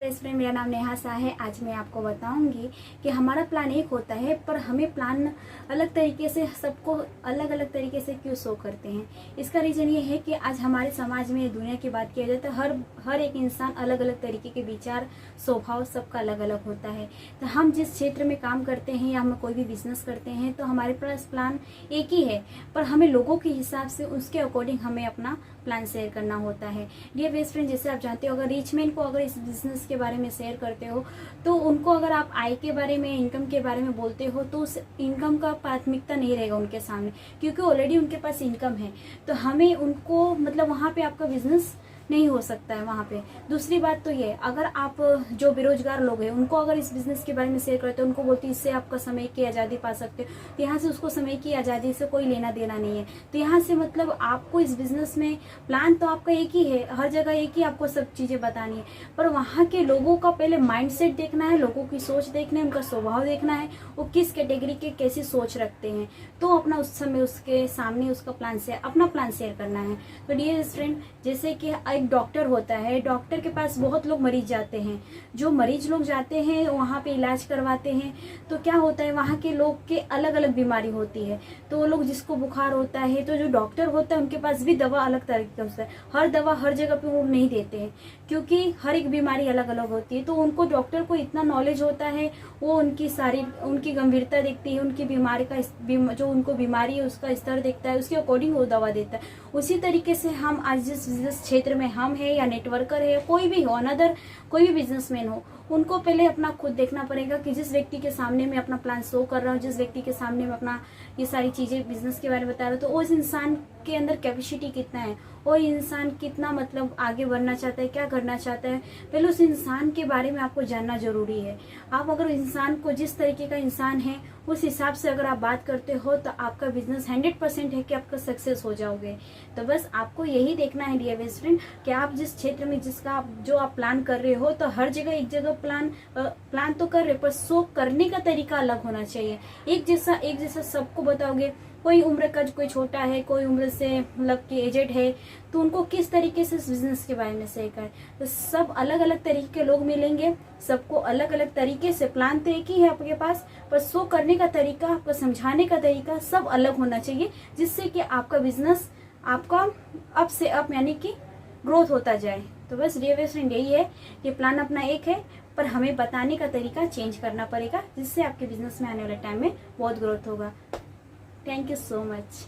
Friend, मेरा नाम नेहा शाह है। आज मैं आपको बताऊंगी कि हमारा प्लान एक होता है पर हमें प्लान अलग तरीके से सबको अलग अलग तरीके से क्यों शो करते हैं। इसका रीज़न ये है कि आज हमारे समाज में दुनिया की बात किया जाए तो हर एक इंसान अलग अलग तरीके के विचार स्वभाव सबका अलग अलग होता है। तो हम जिस क्षेत्र में काम करते हैं या हम कोई भी बिजनेस करते हैं तो हमारे पास प्लान एक ही है, पर हमें लोगों के हिसाब से उसके अकॉर्डिंग हमें अपना प्लान शेयर करना होता है। डियर बेस्ट फ्रेंड, जैसे आप जानते हो, अगर रिच मैन को अगर इस बिजनेस के बारे में शेयर करते हो तो उनको अगर आप आय के बारे में, इनकम के बारे में बोलते हो तो उस इनकम का प्राथमिकता नहीं रहेगा उनके सामने, क्योंकि ऑलरेडी उनके पास इनकम है। तो हमें उनको मतलब वहाँ पे आपका बिजनेस नहीं हो सकता है वहाँ पे। दूसरी बात तो ये, अगर आप जो बेरोजगार लोग हैं उनको अगर इस बिजनेस के बारे में शेयर करते हो, उनको बोलते हैं इससे आपका समय की आज़ादी पा सकते हो, तो यहाँ से उसको समय की आज़ादी से कोई लेना देना नहीं है। तो यहाँ से मतलब आपको इस बिजनेस में प्लान तो आपका एक ही है, हर जगह एक ही आपको सब चीज़ें बतानी है, पर वहाँ के लोगों का पहले माइंडसेट देखना है, लोगों की सोच देखना है, उनका स्वभाव देखना है, वो किस कैटेगरी के कैसी सोच रखते हैं, तो अपना उस समय उसके सामने उसका अपना प्लान शेयर करना है। तो डियर फ्रेंड, जैसे कि एक डॉक्टर होता है, डॉक्टर के पास बहुत लोग मरीज जाते हैं, जो मरीज लोग जाते हैं वहाँ पे इलाज करवाते हैं, तो क्या होता है वहाँ के लोग के अलग अलग बीमारी होती है। तो वो लोग जिसको बुखार होता है तो जो डॉक्टर होता है उनके पास भी दवा अलग तरीके का होता है। हर दवा हर जगह पे वो नहीं देते हैं, क्योंकि हर एक बीमारी अलग अलग होती है। तो उनको डॉक्टर को इतना नॉलेज होता है, वो उनकी गंभीरता देखती है, उनकी बीमारी का जो उनको बीमारी है उसका स्तर देखता है, उसके अकॉर्डिंग वो दवा देता है। उसी तरीके से हम आज जिस बिजनेस क्षेत्र में हम है या नेटवर्कर है, कोई भी हो, अनदर कोई भी बिजनेसमैन हो, उनको पहले अपना खुद देखना पड़ेगा कि जिस व्यक्ति के सामने मैं अपना प्लान शो कर रहा हूँ, जिस व्यक्ति के सामने मैं अपना ये सारी चीज़ें बिजनेस के बारे में बता रहा हूँ, तो उस इंसान के अंदर कैपेसिटी कितना है, और इंसान कितना मतलब आगे बढ़ना चाहता है, क्या करना चाहता है, पहले उस इंसान के बारे में आपको जानना जरूरी है। आप अगर इंसान को जिस तरीके का इंसान है उस हिसाब से अगर आप बात करते हो तो आपका बिजनेस 100% है कि आपका सक्सेस हो जाओगे। तो बस आपको यही देखना है डियर बेस्ट फ्रेंड कि आप जिस क्षेत्र में जो आप प्लान कर रहे हो, तो हर जगह एक जगह प्लान तो कर रहे हो, पर शो करने का तरीका अलग होना चाहिए। एक जैसा सबको बताओगे, कोई उम्र का कोई छोटा है, कोई उम्र से मतलब कि एजेड है, तो उनको किस तरीके से इस बिजनेस के बारे में शेयर करें। तो सब अलग अलग तरीके के लोग मिलेंगे, सबको अलग अलग तरीके से प्लान तो एक ही है आपके पास, पर शो करने का तरीका, आपको समझाने का तरीका सब अलग होना चाहिए, जिससे कि आपका बिजनेस आपका अप से अप यानी कि ग्रोथ होता जाए। तो बस डियर बेस्ट फ्रेंड, यही है कि प्लान अपना एक है, पर हमें बताने का तरीका चेंज करना पड़ेगा, जिससे आपके बिजनेस में आने वाले टाइम में बहुत ग्रोथ होगा। Thank you so much.